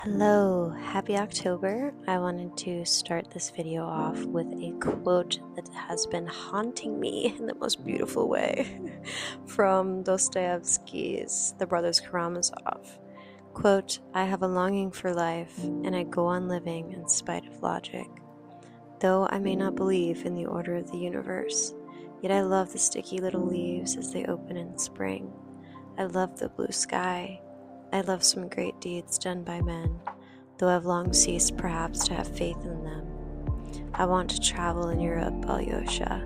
Hello, happy October. I wanted to start this video off with a quote that has been haunting me in the most beautiful way from Dostoevsky's The Brothers Karamazov. Quote, "I have a longing for life, and I go on living in spite of logic. Though I may not believe in the order of the universe, yet I love the sticky little leaves as they open in spring. I love the blue sky. I love some great deeds done by men, though I've long ceased perhaps to have faith in them. I want to travel in Europe, Alyosha,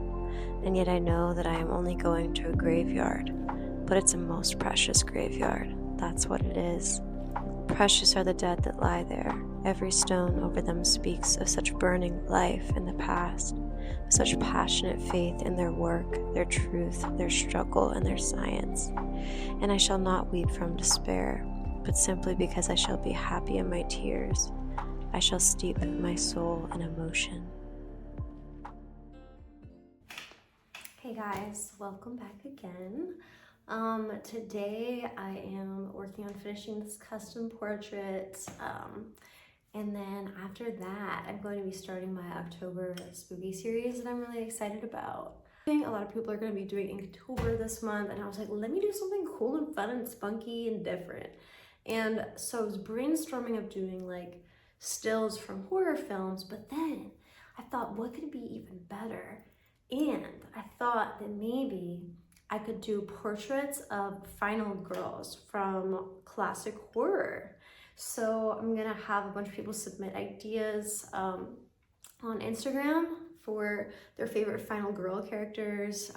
and yet I know that I am only going to a graveyard, but it's a most precious graveyard, that's what it is. Precious are the dead that lie there. Every stone over them speaks of such burning life in the past, of such passionate faith in their work, their truth, their struggle, and their science. And I shall not weep from despair, but simply because I shall be happy in my tears. I shall steep my soul in emotion." Hey guys, welcome back again. Today I am working on finishing this custom portrait, and then after that I'm going to be starting my October spooky series that I'm really excited about. I think a lot of people are going to be doing Inktober this month, and I was like, let me do something cool and fun and spunky and different. And so I was brainstorming of doing like stills from horror films, but then I thought, what could be even better? And I thought that maybe I could do portraits of final girls from classic horror. So I'm gonna have a bunch of people submit ideas on Instagram for their favorite final girl characters.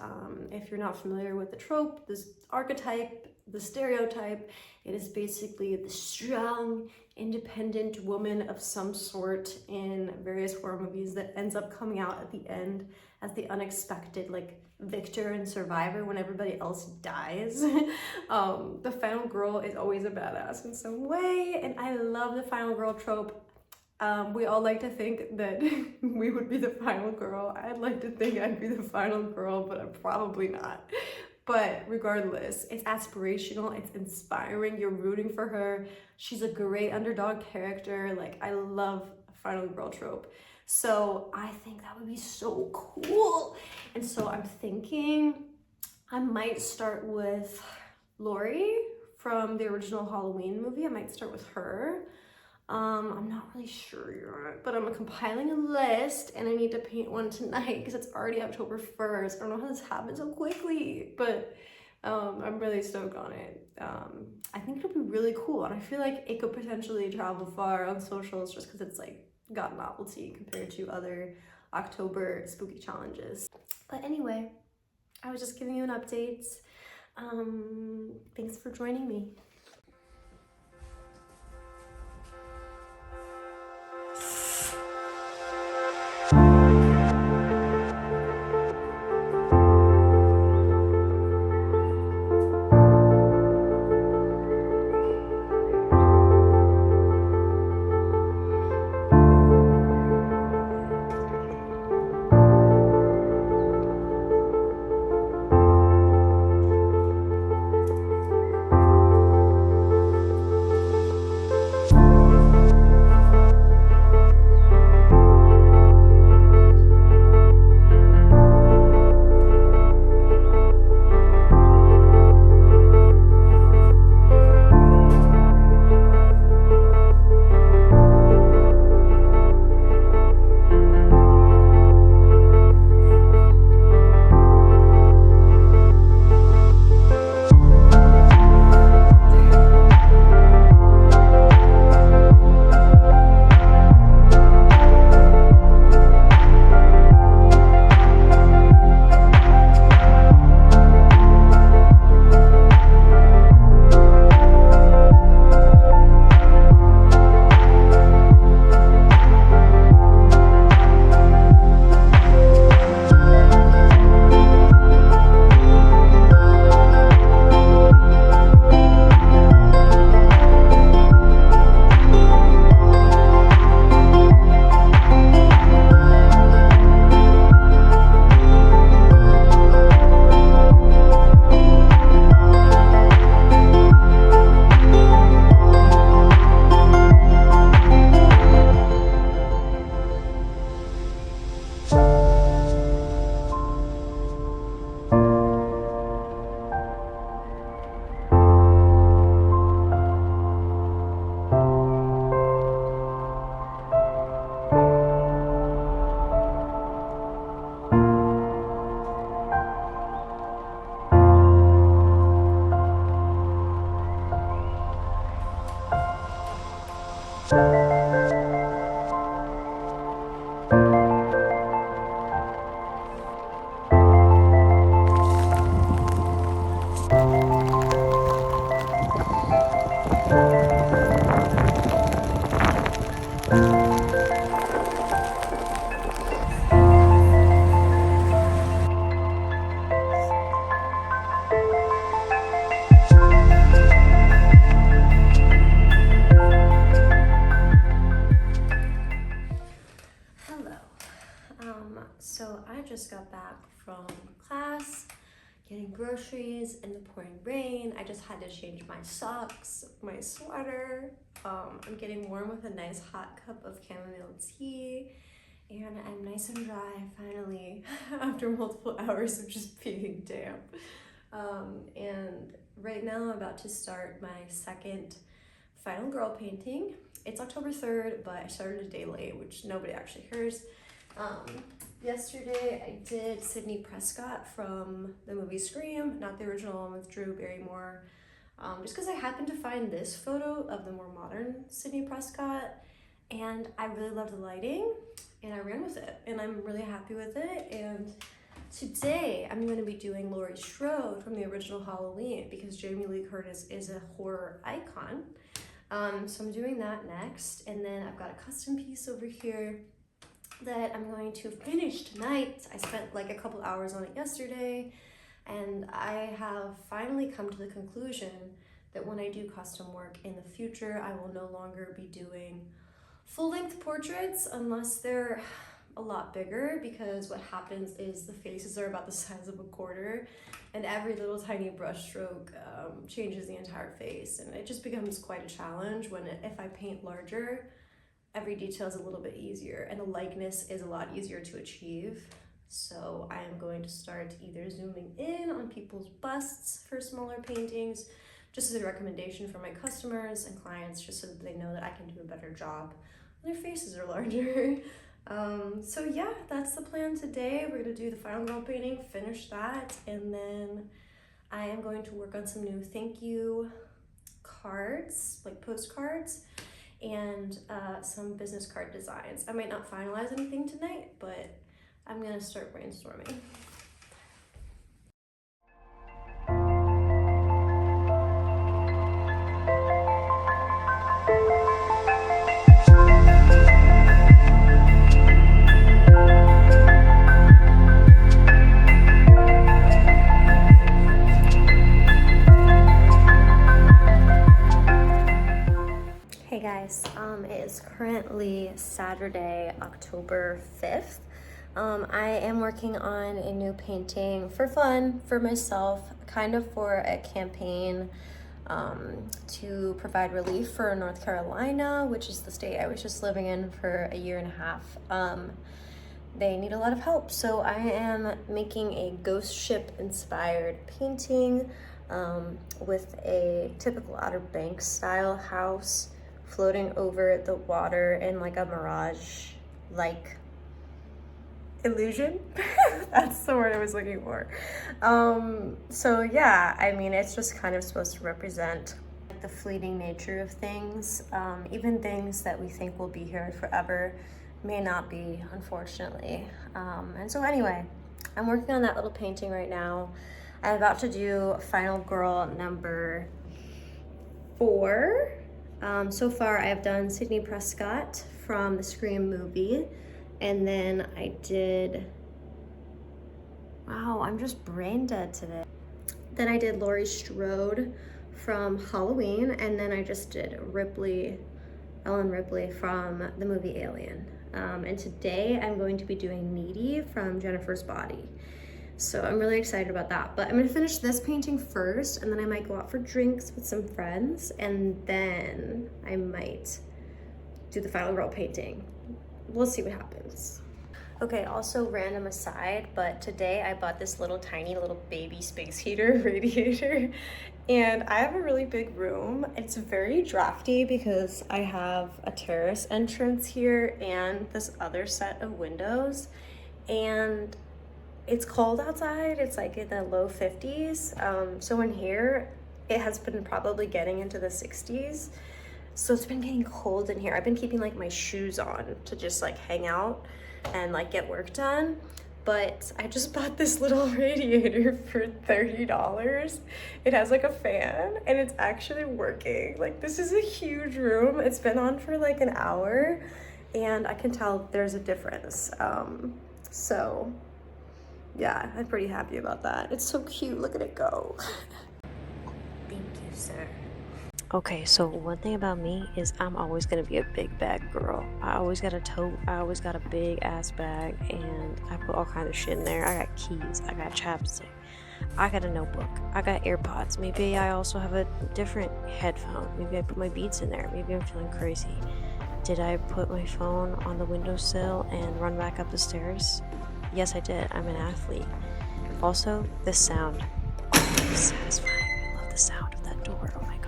If you're not familiar with the trope, this archetype, the stereotype, it is basically the strong, independent woman of some sort in various horror movies that ends up coming out at the end as the unexpected like victor and survivor when everybody else dies. The final girl is always a badass in some way, and I love the final girl trope. We all like to think that we would be the final girl. I'd like to think I'd be the final girl, but I'm probably not. But regardless, it's aspirational, it's inspiring, you're rooting for her. She's a great underdog character. Like, I love final girl trope. So I think that would be so cool. And so I'm thinking I might start with Laurie from the original Halloween movie. I might start with her. I'm not really sure yet, but I'm compiling a list and I need to paint one tonight because it's already October 1st. I don't know how this happened so quickly, but I'm really stoked on it. I think it'll be really cool, and I feel like it could potentially travel far on socials just because it's like got novelty compared to other October spooky challenges. But anyway, I was just giving you an update. Thanks for joining me. So I just got back from class, getting groceries in the pouring rain. I just had to change my socks, my sweater. I'm getting warm with a nice hot cup of chamomile tea, and I'm nice and dry finally after multiple hours of just being damp. And right now I'm about to start my second final girl painting. It's October 3rd, but I started a day late, which nobody actually cares. Yesterday I did Sydney Prescott from the movie Scream, not the original one with Drew Barrymore, just because I happened to find this photo of the more modern Sydney Prescott, and I really love the lighting, and I ran with it, and I'm really happy with it. And today I'm going to be doing Laurie Strode from the original Halloween, because Jamie Lee Curtis is a horror icon. So I'm doing that next, and then I've got a custom piece over here that I'm going to finish tonight. I spent like a couple hours on it yesterday, and I have finally come to the conclusion that when I do custom work in the future, I will no longer be doing full-length portraits unless they're a lot bigger, because what happens is the faces are about the size of a quarter, and every little tiny brush stroke changes the entire face, and it just becomes quite a challenge when if I paint larger, every detail is a little bit easier, and the likeness is a lot easier to achieve. So I am going to start either zooming in on people's busts for smaller paintings, just as a recommendation for my customers and clients, just so that they know that I can do a better job when their faces are larger. So yeah, that's the plan today. We're gonna do the final girl painting, finish that, and then I am going to work on some new thank you cards, like postcards, and some business card designs. I might not finalize anything tonight, but I'm gonna start brainstorming. Hey guys, it is currently Saturday, October 5th. I am working on a new painting for fun, for myself, kind of for a campaign to provide relief for North Carolina, which is the state I was just living in for a year and a half. They need a lot of help, so I am making a ghost ship inspired painting with a typical Outer Banks style house floating over the water in like a mirage like illusion. That's the word I was looking for. So yeah, I mean, it's just kind of supposed to represent the fleeting nature of things. Even things that we think will be here forever may not be, unfortunately. And so anyway, I'm working on that little painting right now. I'm about to do final girl number 4. So far I have done Sydney Prescott from the Scream movie, and then I did, wow, I'm just brain dead today. Then I did Laurie Strode from Halloween, and then I just did Ellen Ripley from the movie Alien. And today I'm going to be doing Needy from Jennifer's Body. So I'm really excited about that. But I'm gonna finish this painting first, and then I might go out for drinks with some friends, and then I might do the final girl painting. We'll see what happens. Okay, also random aside, but today I bought this tiny little baby space heater radiator, and I have a really big room. It's very drafty because I have a terrace entrance here and this other set of windows, and it's cold outside. It's like in the low 50s. So in here, it has been probably getting into the 60s. So it's been getting cold in here. I've been keeping like my shoes on to just like hang out and like get work done. But I just bought this little radiator for $30. It has like a fan and it's actually working. Like this is a huge room. It's been on for like an hour and I can tell there's a difference. So yeah, I'm pretty happy about that. It's so cute. Look at it go. Thank you, sir. Okay, so one thing about me is I'm always gonna be a big bag girl. I always got a tote, I always got a big ass bag, and I put all kinds of shit in there. I got keys, I got chapstick, I got a notebook, I got AirPods. Maybe I also have a different headphone. Maybe I put my Beats in there. Maybe I'm feeling crazy. Did I put my phone on the windowsill and run back up the stairs? Yes, I did. I'm an athlete. Also, the sound. Oh, it's satisfying. I love the sound of that door. Oh my god.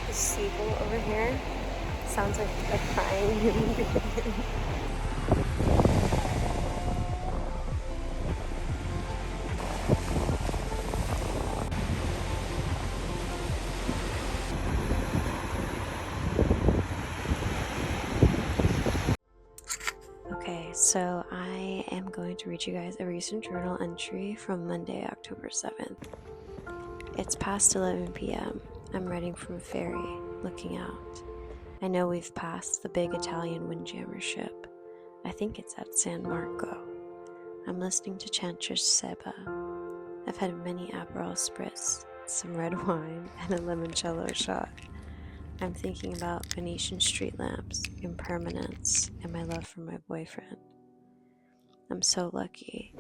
The seagull over here sounds like a crying human being. Okay, so I am going to read you guys a recent journal entry from Monday, October 7th. It's past 11 p.m. I'm riding from a ferry, looking out. I know we've passed the big Italian windjammer ship. I think it's at San Marco. I'm listening to Chantress Seba. I've had many Aperol Spritz, some red wine, and a limoncello shot. I'm thinking about Venetian street lamps, impermanence, and my love for my boyfriend. I'm so lucky.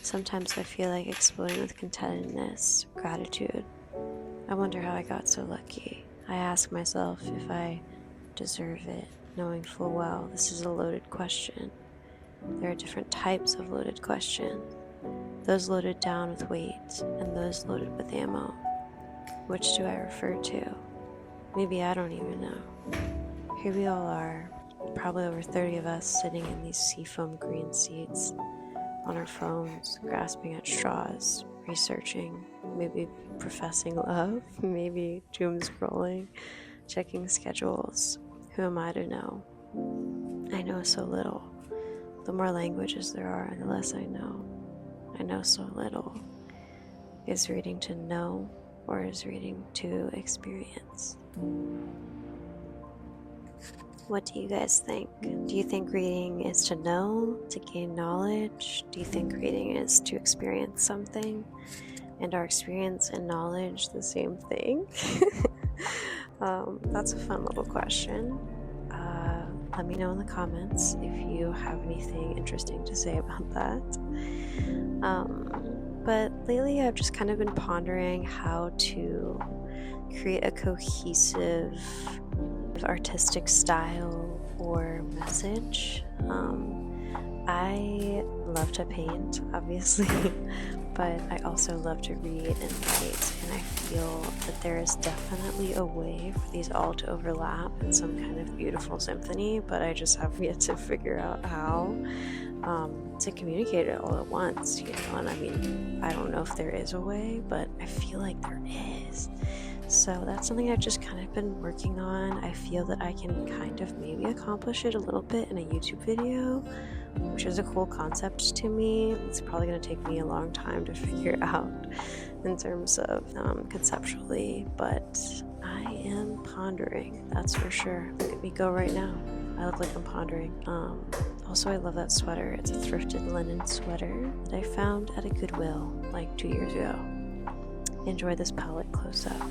Sometimes I feel like exploding with contentedness, gratitude. I wonder how I got so lucky. I ask myself if I deserve it, knowing full well this is a loaded question. There are different types of loaded questions. Those loaded down with weight, and those loaded with ammo. Which do I refer to? Maybe I don't even know. Here we all are, probably over 30 of us sitting in these seafoam green seats, on our phones, grasping at straws, researching, maybe professing love, maybe doom scrolling, checking schedules. Who am I to know? I know so little. The more languages there are, the less I know. I know so little. Is reading to know, or is reading to experience? What do you guys think? Do you think reading is to know, to gain knowledge? Do you think reading is to experience something? And are experience and knowledge the same thing? That's a fun little question. Let me know in the comments if you have anything interesting to say about that. But lately I've just kind of been pondering how to create a cohesive artistic style or message. I love to paint, obviously, but I also love to read and write, and I feel that there is definitely a way for these all to overlap in some kind of beautiful symphony, but I just have yet to figure out how to communicate it all at once, and I mean, I don't know if there is a way, but I feel like there is. So that's something I've just kind of been working on. I feel that I can kind of maybe accomplish it a little bit in a YouTube video, which is a cool concept to me. It's probably going to take me a long time to figure out in terms of conceptually, but I am pondering, that's for sure. Look at me go right now. I look like I'm pondering. Also, I love that sweater. It's a thrifted linen sweater that I found at a Goodwill like 2 years ago. Enjoy this palette close up.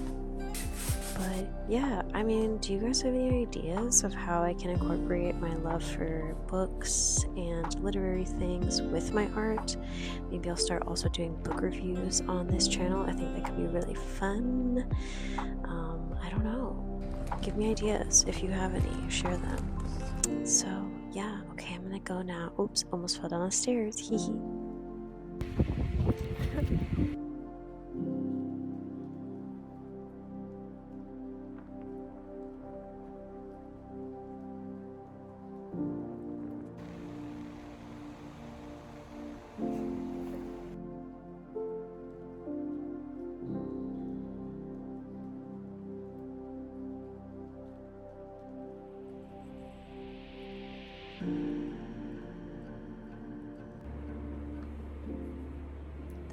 But yeah, I mean, do you guys have any ideas of how I can incorporate my love for books and literary things with my art? Maybe I'll start also doing book reviews on this channel. I think that could be really fun. I don't know. Give me ideas if you have any. Share them. So yeah, okay, I'm gonna go now. Oops, almost fell down the stairs. Hee hee.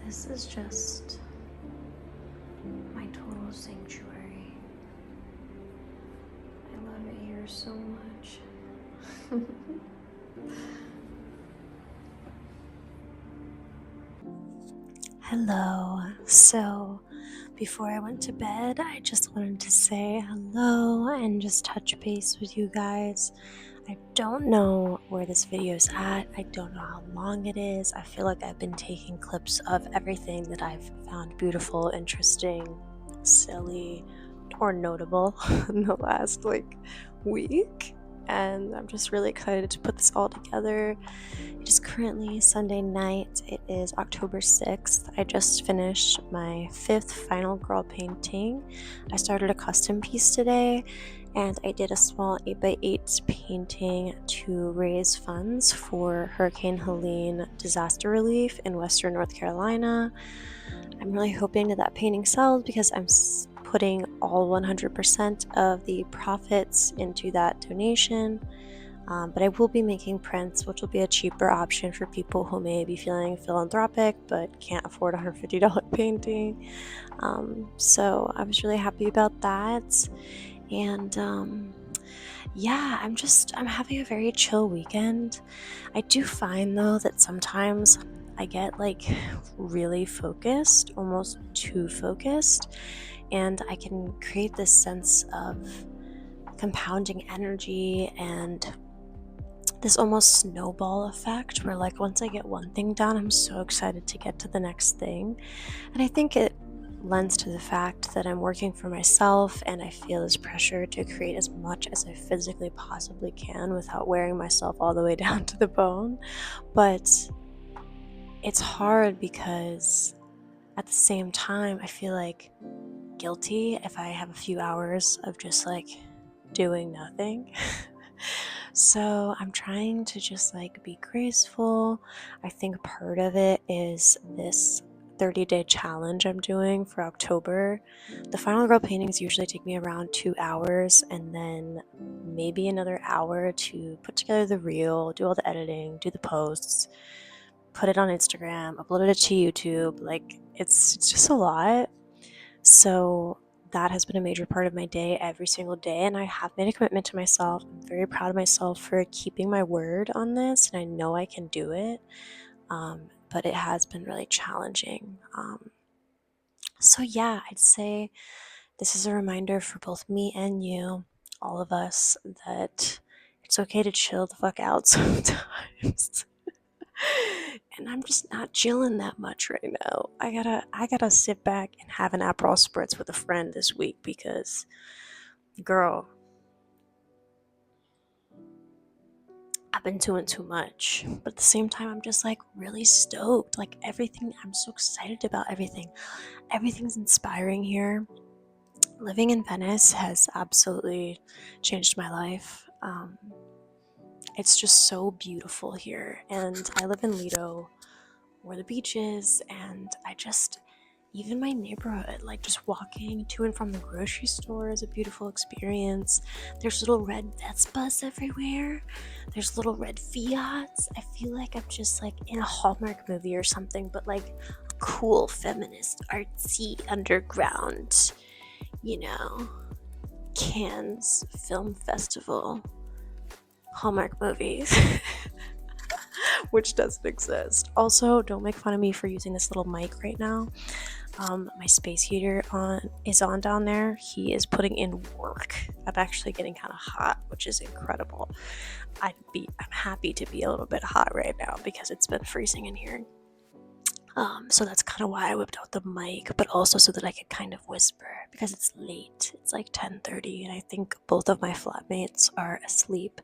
This is just my total sanctuary. I love it here so much. Hello. So before I went to bed, I just wanted to say hello and just touch base with you guys. I don't know where this video is at. I don't know how long it is. I feel like I've been taking clips of everything that I've found beautiful, interesting, silly, or notable in the last week. And I'm just really excited to put this all together. It is currently Sunday night. It is October 6th. I just finished my 5th final girl painting. I started a custom piece today, and I did a small 8x8 painting to raise funds for Hurricane Helene disaster relief in Western North Carolina. I'm really hoping that painting sells because I'm putting all 100% of the profits into that donation. But I will be making prints, which will be a cheaper option for people who may be feeling philanthropic but can't afford a $150 painting. So I was really happy about that. And yeah, I'm having a very chill weekend. I do find though that sometimes I get really focused, almost too focused, and I can create this sense of compounding energy and this almost snowball effect where once I get one thing done, I'm so excited to get to the next thing. And I think it lends to the fact that I'm working for myself and I feel this pressure to create as much as I physically possibly can without wearing myself all the way down to the bone. But it's hard because at the same time, I feel guilty if I have a few hours of just doing nothing. So I'm trying to just be graceful. I think part of it is this 30-day challenge I'm doing for October. The final girl paintings usually take me around 2 hours and then maybe another hour to put together the reel, do all the editing, do the posts, put it on Instagram, upload it to YouTube. It's just a lot. So that has been a major part of my day every single day, and I have made a commitment to myself. I'm very proud of myself for keeping my word on this, and I know I can do it, but it has been really challenging. So yeah, I'd say this is a reminder for both me and you, all of us, that it's okay to chill the fuck out sometimes. And I'm just not chilling that much right now. I gotta sit back and have an Aperol spritz with a friend this week because, girl, I've been doing too much. But at the same time, I'm just really stoked. Everything, I'm so excited about everything. Everything's inspiring here. Living in Venice has absolutely changed my life. It's just so beautiful here, and I live in Lido, where the beach is, and even my neighborhood, just walking to and from the grocery store is a beautiful experience. There's little red Vespas everywhere. There's little red Fiats. I feel like I'm just in a Hallmark movie or something, but a cool, feminist, artsy, underground, Cannes Film Festival Hallmark movies. Which doesn't exist. Also, don't make fun of me for using this little mic right now. My space heater is on down there. He is putting in work. I'm actually getting kind of hot, which is incredible. I'm happy to be a little bit hot right now because it's been freezing in here. So that's kind of why I whipped out the mic, but also so that I could kind of whisper because it's late. It's 10:30, and I think both of my flatmates are asleep.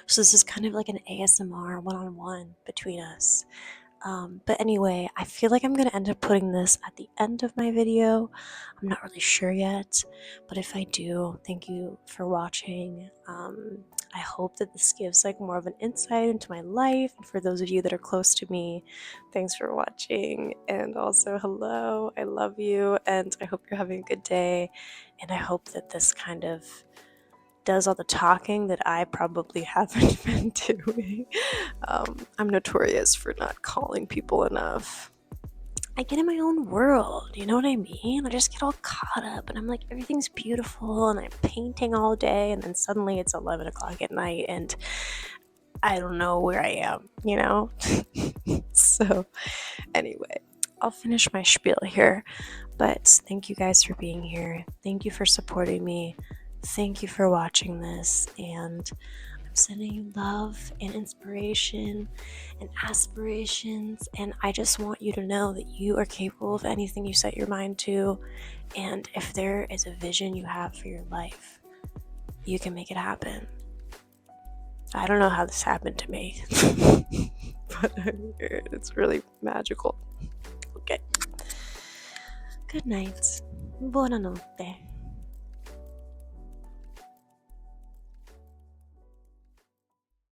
So this is kind of an ASMR one-on-one between us. But anyway, I feel like I'm going to end up putting this at the end of my video. I'm not really sure yet, but if I do, thank you for watching. I hope that this gives more of an insight into my life. And for those of you that are close to me, thanks for watching. And also, hello, I love you, and I hope you're having a good day. And I hope that this kind of does all the talking that I probably haven't been doing. I'm notorious for not calling people enough. I get in my own world, you know what I mean? I just get all caught up and I'm like, everything's beautiful and I'm painting all day, and then suddenly it's 11 o'clock at night and I don't know where I am, you know? So, anyway, I'll finish my spiel here, but thank you guys for being here. Thank you for supporting me. Thank you for watching this, and I'm sending you love and inspiration and aspirations, and I just want you to know that you are capable of anything you set your mind to, and if there is a vision you have for your life, you can make it happen. I don't know how this happened to me, but it's really magical. Okay. Good night. Buonanotte.